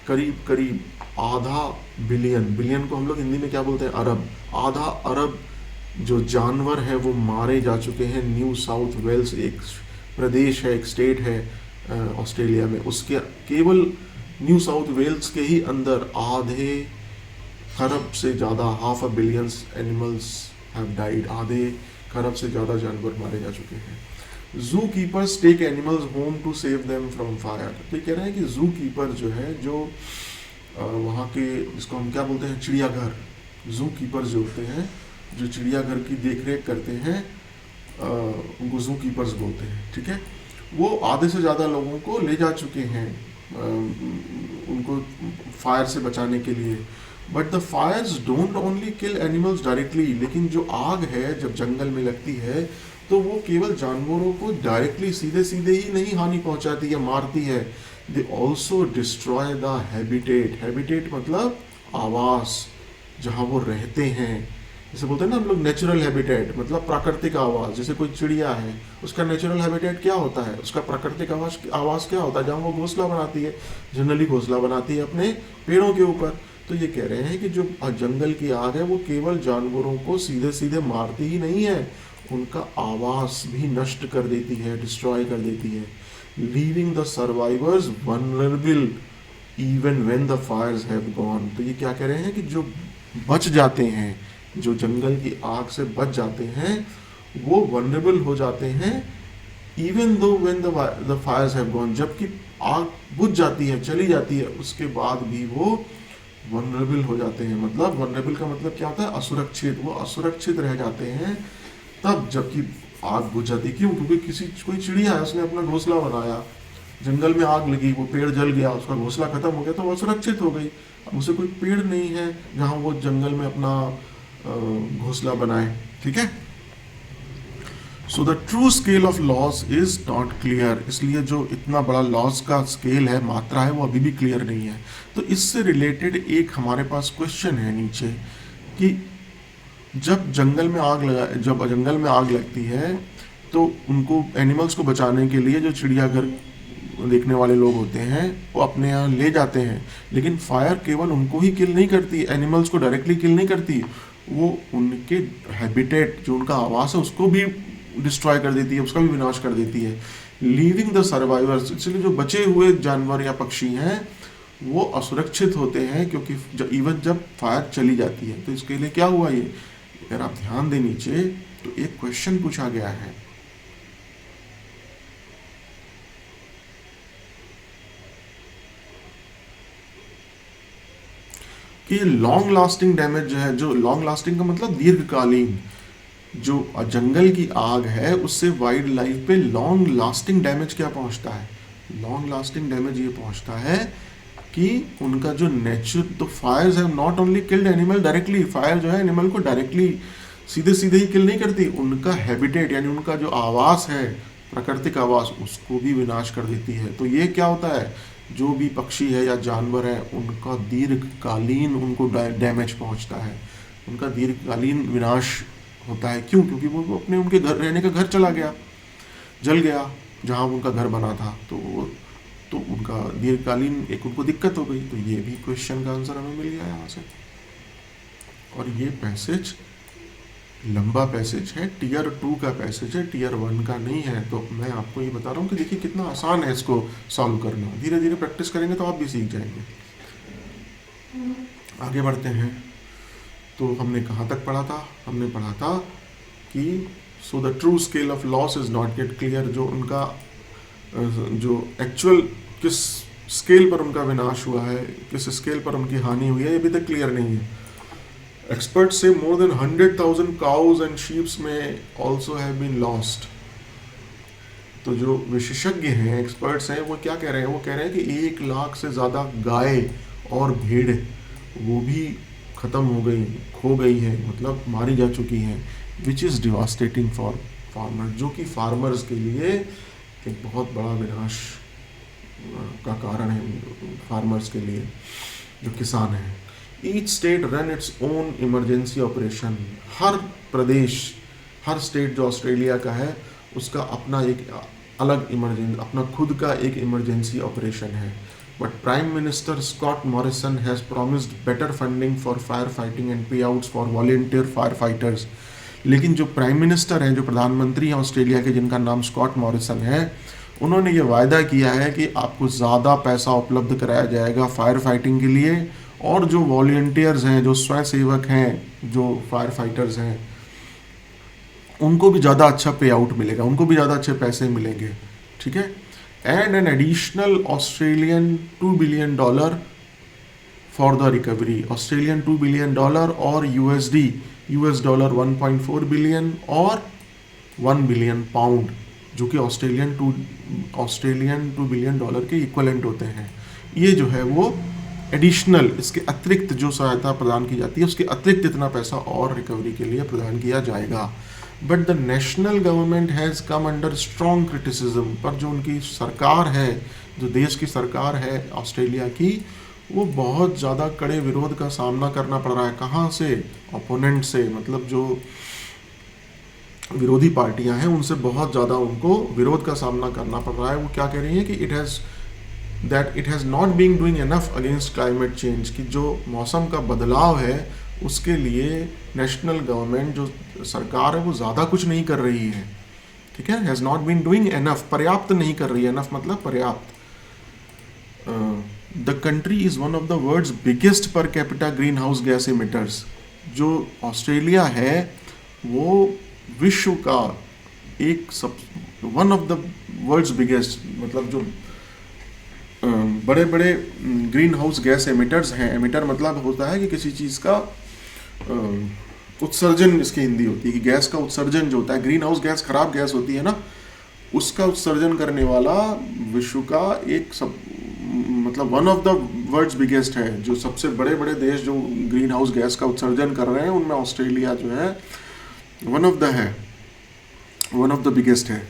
करीब करीब आधा बिलियन, बिलियन को हम लोग हिंदी में क्या बोलते हैं? अरब, आधा अरब जो जानवर हैं वो मारे जा चुके हैं। न्यू साउथ वेल्स एक प्रदेश है, एक स्टेट है ऑस्ट्रेलिया में, उसके केवल न्यू साउथ वेल्स के ही अंदर आधे खरब से ज़्यादा, 500 million एनिमल्स हैव डाइड, आधे खरब से ज़्यादा जानवर मारे जा चुके हैं। Zookeepers take animals home to save them from fire. तो ये कह रहे हैं कि जू कीपर जो है, जो वहाँ के, जिसको हम क्या बोलते हैं, चिड़ियाघर, जू कीपर्स जो होते हैं, जो चिड़ियाघर की देखरेख करते हैं, उनको जू कीपर्स बोलते हैं, ठीक है। वो आधे से ज़्यादा लोगों को ले जा चुके हैं उनको फायर से बचाने के लिए। But the Fyers don't only kill animals directly, लेकिन जो आग है जब जंगल में लगती है तो वो केवल जानवरों को डायरेक्टली, सीधे सीधे ही नहीं हानि पहुंचाती या मारती है। They also destroy the habitat. Habitat मतलब आवास, जहाँ वो रहते हैं। जैसे बोलते हैं ना हम लोग नेचुरल हैबिटेट, मतलब प्राकृतिक आवास। जैसे कोई चिड़िया है, उसका नेचुरल हैबिटेट क्या होता है? उसका प्राकृतिक आवास क्या होता है? जहाँ वो घोंसला बनाती है, जनरली घोंसला बनाती है अपने पेड़ों के ऊपर। तो ये कह रहे हैं कि जो जंगल की आग है वो केवल जानवरों को सीधे सीधे मारती ही नहीं है, उनका आवास भी नष्ट कर देती है, डिस्ट्रॉय कर देती है। Leaving the survivors vulnerable even when the Fyers have gone. तो ये क्या कह रहे हैं कि जो बच जाते हैं, जो जंगल की आग से बच जाते हैं, वो वनरेबल हो जाते हैं even though when the Fyers have gone. जबकि आग बुझ जाती है, चली जाती है, उसके बाद भी वो वनरेबल हो जाते हैं। मतलब वनरेबल का मतलब क्या होता है? असुरक्षित। वो असुरक्षित रह जाते हैं तब जबकि आग बुझ जाती है। क्यों? क्योंकि कोई चिड़िया है, उसने अपना घोंसला बनाया, जंगल में आग लगी, वो पेड़ जल गया, उसका घोंसला खत्म हो गया तो वो असुरक्षित हो गई। अब उसे कोई पेड़ नहीं है जहाँ वो जंगल में अपना घोंसला बनाए, ठीक है। So the true scale of loss is not clear. इसलिए जो इतना बड़ा लॉस का स्केल है, मात्रा है, वो अभी भी क्लियर नहीं है। तो इससे रिलेटेड एक हमारे पास क्वेश्चन है नीचे कि जब जंगल में आग लगती है तो उनको, एनिमल्स को बचाने के लिए जो चिड़ियाघर देखने वाले लोग होते हैं वो अपने यहाँ ले जाते हैं, लेकिन फायर केवल उनको ही किल नहीं करती, एनिमल्स को डायरेक्टली किल नहीं करती, वो उनके हैबिटेट, जो उनका आवास है, उसको भी डिस्ट्रॉय कर देती है, उसका भी विनाश कर देती है। लीविंग द सर्वाइवर्स, इसलिए जो बचे हुए जानवर या पक्षी हैं वो असुरक्षित होते हैं, क्योंकि इवन जब फायर चली जाती है। तो इसके लिए क्या हुआ, ये अगर आप ध्यान दें नीचे तो एक क्वेश्चन पूछा गया है कि लॉन्ग लास्टिंग डैमेज जो है, जो लॉन्ग लास्टिंग का मतलब दीर्घकालीन, जो जंगल की आग है उससे वाइल्ड लाइफ पे लॉन्ग लास्टिंग डैमेज क्या पहुंचता है। लॉन्ग लास्टिंग डैमेज ये पहुंचता है कि उनका जो नेचर, तो fires have not only killed animal directly, fire जो है एनिमल को डायरेक्टली सीधे सीधे ही किल नहीं करती, उनका हैबिटेट यानी उनका जो आवास है, प्राकृतिक आवास, उसको भी विनाश कर देती है। तो ये क्या होता है, जो भी पक्षी है या जानवर है उनका दीर्घकालीन उनको डैमेज पहुंचता है, उनका दीर्घकालीन विनाश होता है। क्यों? क्योंकि वो अपने उनके घर रहने का घर चला गया, जल गया जहाँ उनका घर बना था, तो उनका दीर्घकालीन एक उनको दिक्कत हो गई। तो ये भी क्वेश्चन का आंसर हमें मिल गया यहाँ से। और ये पैसेज लंबा पैसेज है, टीयर 2 का पैसेज है, टीयर 1 का नहीं है। तो मैं आपको ये बता रहा हूँ कि देखिए कितना आसान है इसको सॉल्व करना, धीरे धीरे प्रैक्टिस करेंगे तो आप भी सीख जाएंगे। आगे बढ़ते हैं। तो हमने कहाँ तक पढ़ा था, हमने पढ़ा था कि so the true scale of loss is not yet clear, जो उनका जो एक्चुअल किस स्केल पर उनका विनाश हुआ है, किस स्केल पर उनकी हानि हुई है, ये अभी तक क्लियर नहीं है। Experts say more than 100,000 cows and sheep may also have been lost. तो जो विशेषज्ञ हैं, एक्सपर्ट्स हैं, वो क्या कह रहे हैं, वो कह रहे हैं कि 1 लाख से ज़्यादा गाय और भेड़ वो भी ख़त्म हो गई, खो गई है, मतलब मारी जा चुकी हैं, which is devastating for farmers, जो कि फार्मर्स के लिए एक बहुत बड़ा विनाश का कारण है, फार्मर्स के लिए, जो किसान हैं। Each state run its own emergency operation, हर प्रदेश, हर स्टेट जो ऑस्ट्रेलिया का है उसका अपना एक अलग इमरजेंसी, अपना खुद का एक इमरजेंसी ऑपरेशन है। But prime minister Scott Morrison has promised better funding for firefighting and payouts for volunteer firefighters. लेकिन जो प्राइम मिनिस्टर हैं, जो प्रधानमंत्री हैं ऑस्ट्रेलिया के, जिनका नाम स्कॉट मॉरिसन है, उन्होंने ये वायदा किया है कि आपको ज़्यादा पैसा उपलब्ध कराया जाएगा फायर फाइटिंग के लिए, और जो वॉलंटियर्स हैं, जो स्वयंसेवक हैं, जो फायर फाइटर्स हैं, उनको भी ज़्यादा अच्छा पे आउट मिलेगा, उनको भी ज़्यादा अच्छे पैसे मिलेंगे। ठीक है। And an additional Australian $2 billion for the recovery, Australian $2 billion और US डॉलर 1.4 बिलियन और 1 बिलियन पाउंड, जो कि ऑस्ट्रेलियन $2 बिलियन के इक्वलेंट होते हैं। ये जो है वो एडिशनल, इसके अतिरिक्त जो सहायता प्रदान की जाती है, उसके अतिरिक्त इतना पैसा और रिकवरी के लिए प्रदान किया जाएगा। But the national government has come under strong criticism, पर जो उनकी सरकार है, जो देश की सरकार है ऑस्ट्रेलिया की, वो बहुत ज़्यादा कड़े विरोध का सामना करना पड़ रहा है। कहाँ से? ओपोनेंट से, मतलब जो विरोधी पार्टियां हैं उनसे बहुत ज़्यादा उनको विरोध का सामना करना पड़ रहा है। वो क्या कह रही है कि it has not being doing enough against climate change, कि जो मौसम का बदलाव है उसके लिए नेशनल गवर्नमेंट, जो सरकार है, वो ज़्यादा कुछ नहीं कर रही है। ठीक है, has not been doing enough, पर्याप्त नहीं कर रही है, एनफ मतलब पर्याप्त। The country is one of the world's biggest per capita greenhouse gas emitters. जो ऑस्ट्रेलिया है वो विश्व का one of the world's biggest, मतलब जो बड़े बड़े ग्रीन हाउस गैस एमिटर्स हैं। एमिटर मतलब होता है कि किसी चीज़ का उत्सर्जन, इसकी हिंदी होती है कि गैस का उत्सर्जन जो होता है, ग्रीन हाउस गैस खराब गैस होती है ना, उसका उत्सर्जन करने वाला विश्व का मतलब one of the world's biggest है। जो सबसे बड़े बड़े देश जो ग्रीन हाउस गैस का उत्सर्जन कर रहे हैं उनमें ऑस्ट्रेलिया जो है वन ऑफ द बिगेस्ट है।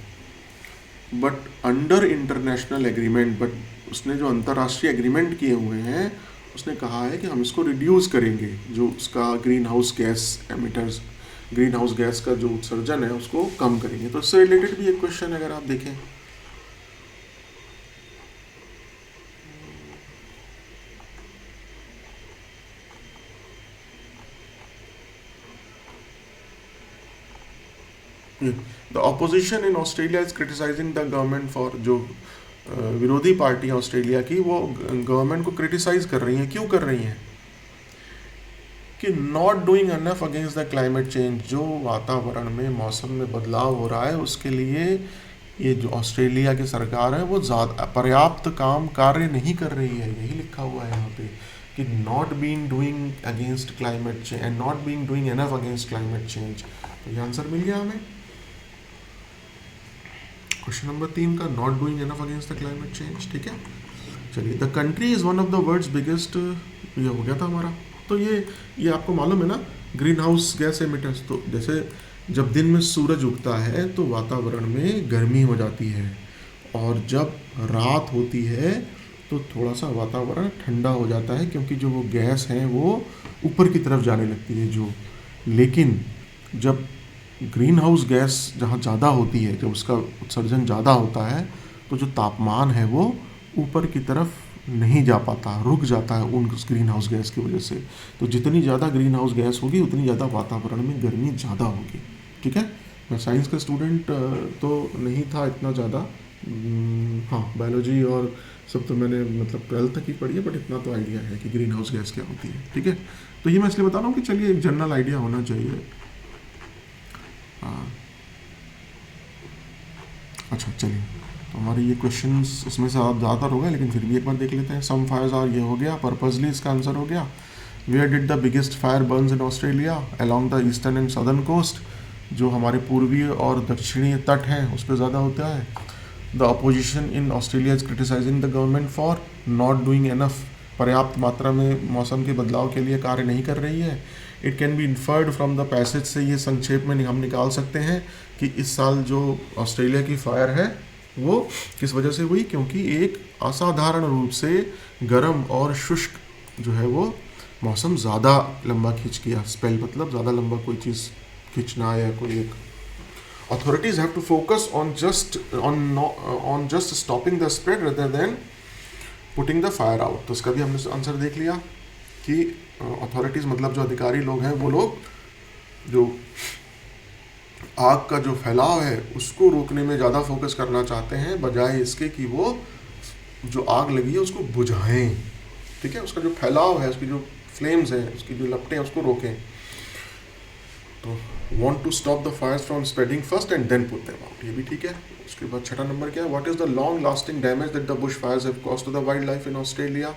But under international agreement, but उसने जो अंतर्राष्ट्रीय एग्रीमेंट किए हुए हैं उसने कहा है कि हम इसको रिड्यूस करेंगे, जो उसका green house gas emitters, green house gas का जो उत्सर्जन है उसको कम करेंगे। तो इससे रिलेटेड भी एक क्वेश्चन अगर आप देखें, the opposition in Australia is criticising the government for, जो विरोधी पार्टी है ऑस्ट्रेलिया की, वो गवर्नमेंट को क्रिटिसाइज कर रही हैं। क्यों कर रही हैं? कि not doing enough against the climate change, जो वातावरण में मौसम में बदलाव हो रहा है उसके लिए ये जो ऑस्ट्रेलिया की सरकार है वो ज़्यादा पर्याप्त कार्य नहीं कर रही है। यही लिखा हुआ है यहाँ पे कि not being doing against climate change and not being doing enough against climate change. तो ये आंसर मिल गया हमें क्वेश्चन नंबर 3 का, not doing enough against the climate change. ठीक है, चलिए, the country is one of the world's biggest, ये हो गया था हमारा। तो ये आपको मालूम है ना, ग्रीन हाउस गैस एमिटर्स। तो जैसे जब दिन में सूरज उगता है तो वातावरण में गर्मी हो जाती है, और जब रात होती है तो थोड़ा सा वातावरण ठंडा हो जाता है, क्योंकि जो वो गैस है वो ऊपर की तरफ जाने लगती है जो। लेकिन जब ग्रीन हाउस गैस जहाँ ज़्यादा होती है, जब उसका उत्सर्जन ज़्यादा होता है, तो जो तापमान है वो ऊपर की तरफ नहीं जा पाता, रुक जाता है उन ग्रीन हाउस गैस की वजह से। तो जितनी ज़्यादा ग्रीन हाउस गैस होगी उतनी ज़्यादा वातावरण में गर्मी ज़्यादा होगी। ठीक है, मैं साइंस का स्टूडेंट तो नहीं था इतना ज़्यादा, हाँ बायोलॉजी और सब तो मैंने मतलब 12th तक ही पढ़ी है, बट इतना तो आइडिया है कि ग्रीन हाउस गैस क्या होती है। ठीक है, तो ये मैं इसलिए बता रहा हूँ कि चलिए एक जनरल आइडिया होना चाहिए। हाँ, अच्छा चलिए, तो हमारे ये क्वेश्चंस इसमें से आप ज़्यादातर हो गए, लेकिन फिर भी एक बार देख लेते हैं। सम फायर्स आर, ये हो गया पर्पजली, इसका आंसर हो गया। Where did the biggest fire burns in Australia? Along the eastern and southern coast, जो हमारे पूर्वी और दक्षिणी तट हैं उस पर ज़्यादा होता है। The opposition in Australia is criticising the government for not doing enough, पर्याप्त मात्रा में मौसम के बदलाव के लिए कार्य नहीं कर रही है। It can be inferred from the passage, से ये संक्षेप में हम निकाल सकते हैं कि इस साल जो ऑस्ट्रेलिया की फायर है वो किस वजह से हुई, क्योंकि एक असाधारण रूप से गर्म और शुष्क जो है वो मौसम ज़्यादा लंबा खींच गया। स्पेल मतलब ज़्यादा लंबा कोई चीज़ खींचना या कोई एक। Authorities have to focus on just stopping the spread rather than putting the fire out। तो इसका भी हमने आंसर देख लिया कि अथॉरिटीज़ मतलब जो अधिकारी लोग हैं वो लोग जो आग का जो फैलाव है उसको रोकने में ज़्यादा फोकस करना चाहते हैं, बजाय इसके कि वो जो आग लगी है उसको बुझाएं। ठीक है, उसका जो फैलाव है, उसकी जो फ्लेम्स हैं, उसकी जो लपटें हैं उसको रोकें। तो want to stop the fires from spreading first and then put them out, ये भी ठीक है। उसके बाद छठा नंबर क्या है? What is the long lasting damage that the bush fires have caused to the wildlife in Australia?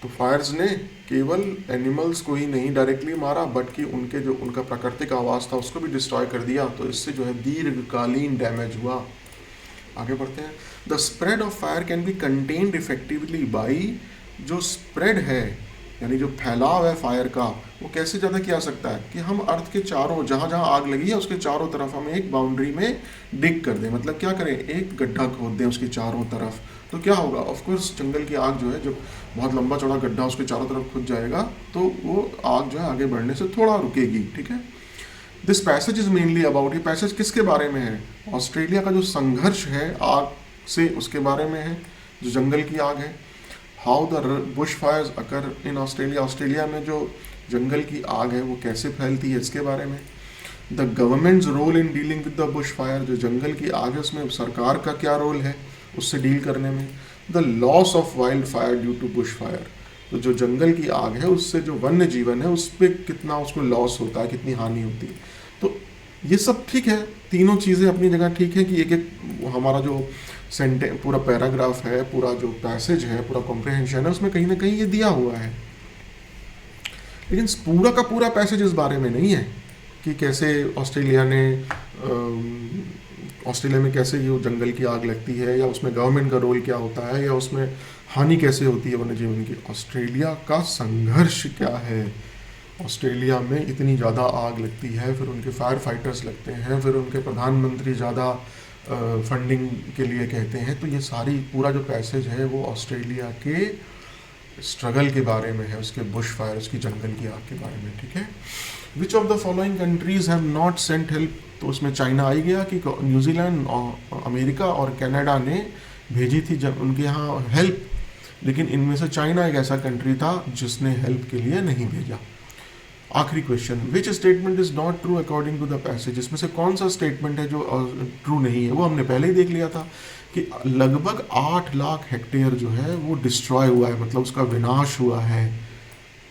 तो फायर्स ने केवल एनिमल्स को ही नहीं डायरेक्टली मारा, बल्कि उनके जो उनका प्राकृतिक आवास था उसको भी डिस्ट्रॉय कर दिया। तो इससे जो है दीर्घकालीन डैमेज हुआ। आगे बढ़ते हैं। The spread of fire can be contained effectively by, जो स्प्रेड है यानी जो फैलाव है फायर का वो कैसे ज़्यादा किया सकता है कि हम अर्थ के चारों, जहाँ जहाँ आग लगी है उसके चारों तरफ हम एक बाउंड्री में डिग कर दें। मतलब क्या करें, एक गड्ढा खोद दें उसके चारों तरफ। तो क्या होगा, ऑफकोर्स जंगल की आग जो है, जब बहुत लंबा चौड़ा गड्ढा उसके चारों तरफ खुद जाएगा तो वो आग जो है आगे बढ़ने से थोड़ा रुकेगी। ठीक है, this passage is mainly about, ये पैसेज किसके बारे में है? ऑस्ट्रेलिया का जो संघर्ष है आग से उसके बारे में है, जो जंगल की आग है। How the bush Fyers occur in Australia, Australia में जो जंगल की आग है वो कैसे फैलती है इसके बारे में। The government's role in dealing with the bushfire, जो जंगल की आग है उसमें सरकार का क्या रोल है उससे डील करने में। The loss of wildfire due to bushfire, तो जो जंगल की आग है उससे जो वन्य जीवन है उस पर कितना उसको लॉस होता है, कितनी हानि होती है। तो ये सब ठीक है, तीनों चीज़ें अपनी जगह ठीक है कि एक एक हमारा जो सेंटेंस पूरा पैराग्राफ है, पूरा जो पैसेज है, पूरा कॉम्प्रिहेंशन है, उसमें कहीं ना कहीं ये दिया हुआ है। लेकिन पूरा का पूरा पैसेज इस बारे में नहीं है कि कैसे ऑस्ट्रेलिया में कैसे ये जंगल की आग लगती है, या उसमें गवर्नमेंट का रोल क्या होता है, या उसमें हानि कैसे होती है वन्य जीवन की। ऑस्ट्रेलिया का संघर्ष क्या है, ऑस्ट्रेलिया में इतनी ज़्यादा आग लगती है, फिर उनके फायर फाइटर्स लगते हैं, फिर उनके प्रधानमंत्री ज़्यादा फंडिंग के लिए कहते हैं। तो ये सारी पूरा जो पैसेज है वो ऑस्ट्रेलिया के स्ट्रगल के बारे में है, उसके बुश फायर, उसकी जंगल की आग के बारे में। ठीक है, which of the following countries have not sent help, तो उसमें चाइना आ ही गया कि न्यूजीलैंड, अमेरिका और कनाडा ने भेजी थी जब उनके यहाँ हेल्प, लेकिन इनमें से चाइना एक ऐसा कंट्री था जिसने हेल्प के लिए नहीं भेजा। आखिरी question, which statement is not true according to the passage, इसमें से कौन सा स्टेटमेंट है जो ट्रू नहीं है। वो हमने पहले ही देख लिया था कि लगभग 8 लाख हेक्टेयर जो है वो डिस्ट्रॉय हुआ है, मतलब उसका विनाश हुआ है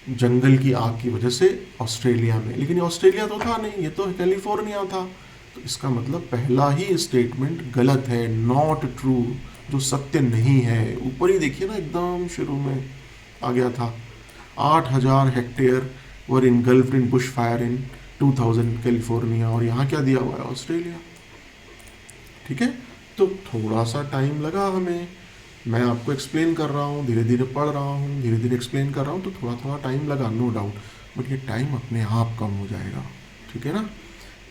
जंगल की आग की वजह से ऑस्ट्रेलिया में। लेकिन ये ऑस्ट्रेलिया तो था नहीं, ये तो कैलिफोर्निया था। तो इसका मतलब पहला ही स्टेटमेंट गलत है, नॉट ट्रू, जो सत्य नहीं है। ऊपर ही देखिए ना, एकदम शुरू में आ गया था 8,000 hectare were engulfed in bush fire in 2000 California, और यहाँ क्या दिया हुआ है, ऑस्ट्रेलिया। ठीक है, तो थोड़ा सा टाइम लगा हमें, मैं आपको एक्सप्लेन कर रहा हूँ, धीरे धीरे पढ़ रहा हूँ, धीरे धीरे एक्सप्लेन कर रहा हूँ, तो थोड़ा थोड़ा टाइम लगा, नो डाउट, बट ये टाइम अपने आप कम हो जाएगा। ठीक है ना,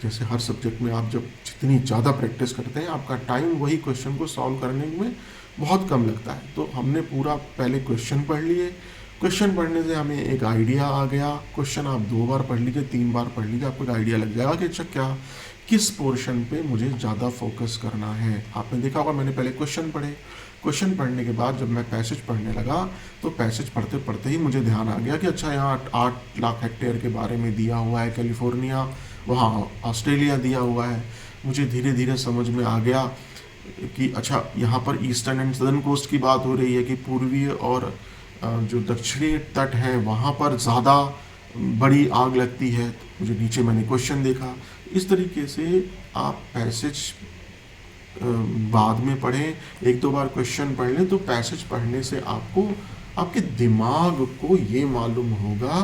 जैसे हर सब्जेक्ट में आप जब जितनी ज़्यादा प्रैक्टिस करते हैं, आपका टाइम वही क्वेश्चन को सॉल्व करने में बहुत कम लगता है। तो हमने पूरा पहले क्वेश्चन पढ़ लिए, क्वेश्चन पढ़ने से हमें एक आइडिया आ गया। क्वेश्चन आप 2 बार पढ़ लीजिए, 3 बार पढ़ लीजिए, आपको एक आइडिया लग जाएगा कि अच्छा क्या किस पोर्शन पे मुझे ज़्यादा फोकस करना है। आपने देखा होगा मैंने पहले क्वेश्चन पढ़े, क्वेश्चन पढ़ने के बाद जब मैं पैसेज पढ़ने लगा तो पैसेज पढ़ते पढ़ते ही मुझे ध्यान आ गया कि अच्छा यहाँ 8 लाख हेक्टेयर के बारे में दिया हुआ है कैलिफोर्निया, वहाँ ऑस्ट्रेलिया दिया हुआ है। मुझे धीरे धीरे समझ में आ गया कि अच्छा यहाँ पर ईस्टर्न एंड सदर्न कोस्ट की बात हो रही है कि पूर्वीय और जो दक्षिणी तट है वहाँ पर ज़्यादा बड़ी आग लगती है। मुझे नीचे मैंने क्वेश्चन देखा। इस तरीके से आप पैसेज बाद में पढ़ें, 1-2 बार क्वेश्चन पढ़ लें, तो पैसेज पढ़ने से आपको आपके दिमाग को ये मालूम होगा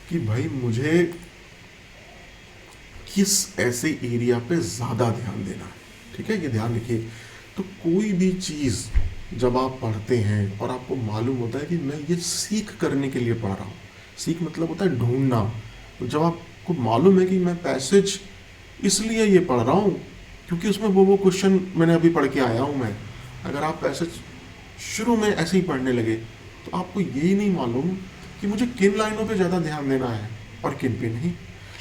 कि भाई मुझे किस ऐसे एरिया पे ज़्यादा ध्यान देना है। ठीक है, ये ध्यान रखिए। तो कोई भी चीज़ जब आप पढ़ते हैं और आपको मालूम होता है कि मैं ये सीख करने के लिए पढ़ रहा हूँ, सीख मतलब होता है ढूंढना। तो जब आपको मालूम है कि मैं पैसेज इसलिए ये पढ़ रहा हूँ क्योंकि उसमें वो क्वेश्चन मैंने अभी पढ़ के आया हूँ मैं, अगर आप पैसेज शुरू में ऐसे ही पढ़ने लगे तो आपको यही नहीं मालूम कि मुझे किन लाइनों पे ज़्यादा ध्यान देना है और किन पे नहीं।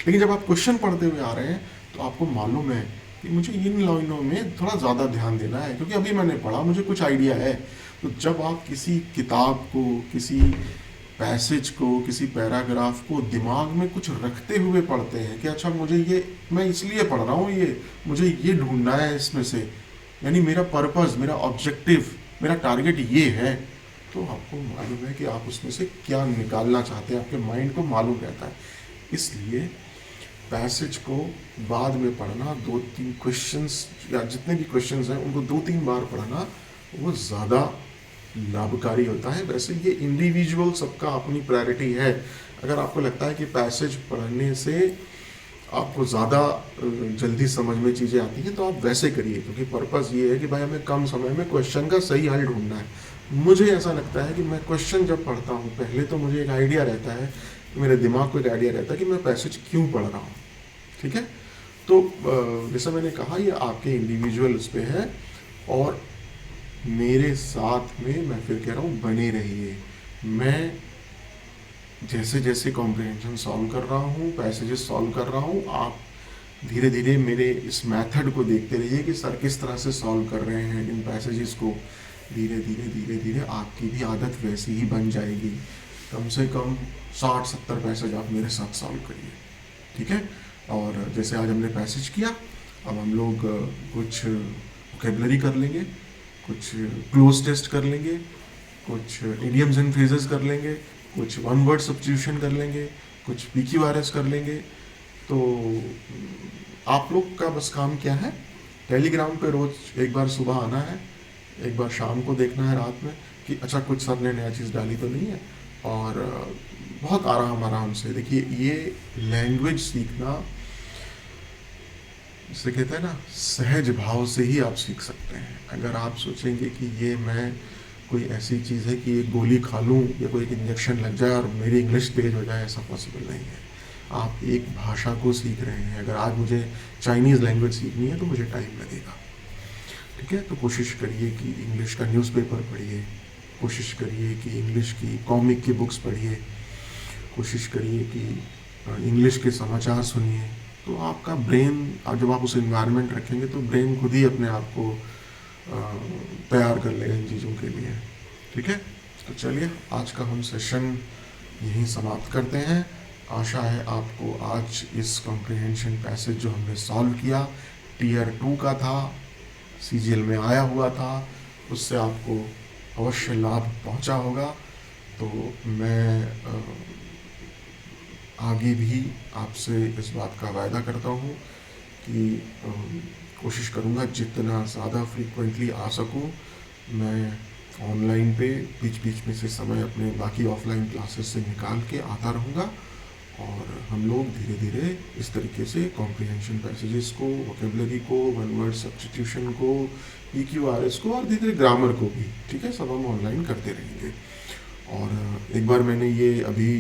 लेकिन जब आप क्वेश्चन पढ़ते हुए आ रहे हैं तो आपको मालूम है कि मुझे इन लाइनों में थोड़ा ज़्यादा ध्यान देना है क्योंकि अभी मैंने पढ़ा, मुझे कुछ आइडिया है। तो जब आप किसी किताब को, किसी पैसेज को, किसी पैराग्राफ को दिमाग में कुछ रखते हुए पढ़ते हैं कि अच्छा मुझे ये, मैं इसलिए पढ़ रहा हूँ, ये मुझे ये ढूंढना है इसमें से, यानी मेरा पर्पस, मेरा ऑब्जेक्टिव, मेरा टारगेट ये है, तो आपको मालूम है कि आप उसमें से क्या निकालना चाहते हैं, आपके माइंड को मालूम रहता है। इसलिए पैसेज को बाद में पढ़ना, 2-3 क्वेश्चंस या जितने भी क्वेश्चंस हैं उनको 2-3 बार पढ़ना वो ज़्यादा लाभकारी होता है। वैसे ये इंडिविजुअल सबका अपनी प्रायोरिटी है। अगर आपको लगता है कि पैसेज पढ़ने से आपको ज़्यादा जल्दी समझ में चीज़ें आती हैं तो आप वैसे करिए, क्योंकि पर्पस ये है कि भाई हमें कम समय में क्वेश्चन का सही हल ढूंढना है। मुझे ऐसा लगता है कि मैं क्वेश्चन जब पढ़ता हूँ पहले तो मुझे एक आइडिया रहता है, मेरे दिमाग को एक आइडिया रहता है कि मैं पैसेज क्यों पढ़ रहा हूँ। ठीक है, तो जैसा मैंने कहा ये आपके इंडिविजुअल उस पे है, और मेरे साथ में मैं फिर कह रहा हूँ बने रहिए। मैं जैसे जैसे कॉम्प्रिहेंशन सॉल्व कर रहा हूँ, पैसेजेस सॉल्व कर रहा हूँ, आप धीरे धीरे मेरे इस मेथड को देखते रहिए कि सर किस तरह से सॉल्व कर रहे हैं इन पैसेजेस को। धीरे धीरे धीरे धीरे आपकी भी आदत वैसी ही बन जाएगी। कम से कम 60-70 पैसेज आप मेरे साथ सॉल्व करिए। ठीक है, और जैसे आज हमने पैसेज किया, अब हम लोग कुछ वोकैबुलरी कर लेंगे, कुछ क्लोज टेस्ट कर लेंगे, कुछ इडियम्स एंड फ्रेजेस कर लेंगे, कुछ वन वर्ड सब्स्टिट्यूशन कर लेंगे, कुछ PQRS कर लेंगे। तो आप लोग का बस काम क्या है, टेलीग्राम पे रोज़ एक बार सुबह आना है, एक बार शाम को देखना है रात में कि अच्छा कुछ सर ने नया चीज़ डाली तो नहीं है, और बहुत आराम आराम से देखिए। ये लैंग्वेज सीखना जिसे कहते हैं ना, सहज भाव से ही आप सीख सकते हैं। अगर आप सोचेंगे कि ये मैं कोई ऐसी चीज़ है कि एक गोली खा लूँ या कोई एक इंजेक्शन लग जाए और मेरी इंग्लिश तेज हो जाए, ऐसा पॉसिबल नहीं है। आप एक भाषा को सीख रहे हैं। अगर आज मुझे चाइनीज़ लैंग्वेज सीखनी है तो मुझे टाइम लगेगा। ठीक है, तो कोशिश करिए कि इंग्लिश का न्यूज़पेपर पढ़िए, कोशिश करिए कि इंग्लिश की कॉमिक की बुक्स पढ़िए, कोशिश करिए कि इंग्लिश के समाचार सुनिए। तो आपका ब्रेन, जब आप उस इन्वायरमेंट रखेंगे तो ब्रेन खुद ही अपने आप को तैयार कर लेगा इन चीज़ों के लिए। ठीक है, तो चलिए आज का हम सेशन यहीं समाप्त करते हैं। आशा है आपको आज इस कॉम्प्रिहेंशन पैसेज जो हमने सॉल्व किया, टीयर 2 का था, सीजीएल में आया हुआ था, उससे आपको अवश्य लाभ पहुंचा होगा। तो मैं आगे भी आपसे इस बात का वायदा करता हूँ कि कोशिश करूँगा जितना ज़्यादा फ्रीक्वेंटली आ सकूँ मैं ऑनलाइन पे बीच बीच में से समय अपने बाकी ऑफलाइन क्लासेस से निकाल के आता रहूँगा, और हम लोग धीरे धीरे इस तरीके से कॉम्प्रिहेंशन पैसेजेस को, वोकेबलरी को, वन वर्ड सब्स्टिट्यूशन को, EQRS को और धीरे धीरे ग्रामर को भी, ठीक है, सब हम ऑनलाइन करते रहेंगे। और एक बार मैंने ये अभी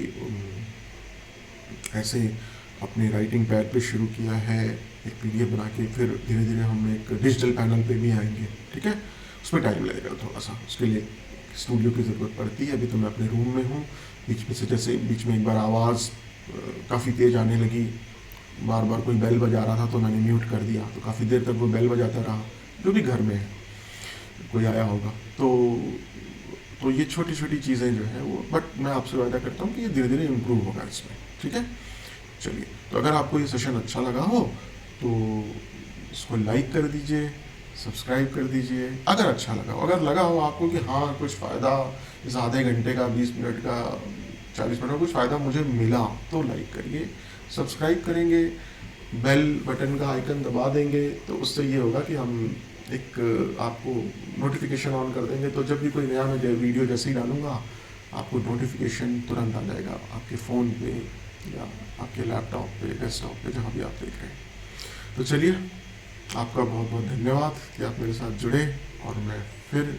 ऐसे अपने राइटिंग पैड पे शुरू किया है एक PDF बना के, फिर धीरे धीरे हम एक डिजिटल पैनल पे भी आएंगे, ठीक है। उसमें टाइम लगेगा थोड़ा सा, उसके लिए स्टूडियो की ज़रूरत पड़ती है। अभी तो मैं अपने रूम में हूँ, बीच में से जैसे बीच में एक बार आवाज़ काफ़ी तेज़ आने लगी, बार बार कोई बेल बजा रहा था तो मैंने म्यूट कर दिया, तो काफ़ी देर तक वो बेल बजाता रहा, जो भी घर में है कोई आया होगा। तो ये छोटी छोटी चीज़ें जो है वो, बट मैं आपसे वादा करता हूँ कि ये धीरे धीरे इम्प्रूव होगा इसमें, ठीक है। चलिए, तो अगर आपको ये सेशन अच्छा लगा हो तो इसको लाइक कर दीजिए, सब्सक्राइब कर दीजिए अगर अच्छा लगा हो। अगर लगा हो आपको कि हाँ कुछ फ़ायदा इस आधे घंटे का, 20 मिनट का, 40 मिनट का कुछ फ़ायदा मुझे मिला, तो लाइक करिए, सब्सक्राइब करेंगे, बेल बटन का आइकन दबा देंगे, तो उससे ये होगा कि हम एक आपको नोटिफिकेशन ऑन कर देंगे, तो जब भी कोई नया मैं वीडियो जैसे ही डालूँगा आपको नोटिफिकेशन तुरंत आ जाएगा आपके फ़ोन पे या आपके लैपटॉप पे, डेस्कटॉप पे, जहाँ भी आप देख रहे हैं। तो चलिए, आपका बहुत बहुत धन्यवाद कि आप मेरे साथ जुड़े, और मैं फिर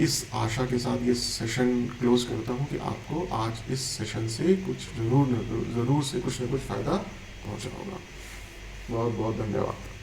इस आशा के साथ ये सेशन क्लोज करता हूँ कि आपको आज इस सेशन से कुछ ज़रूर से कुछ न कुछ फ़ायदा पहुँचा होगा। बहुत बहुत धन्यवाद।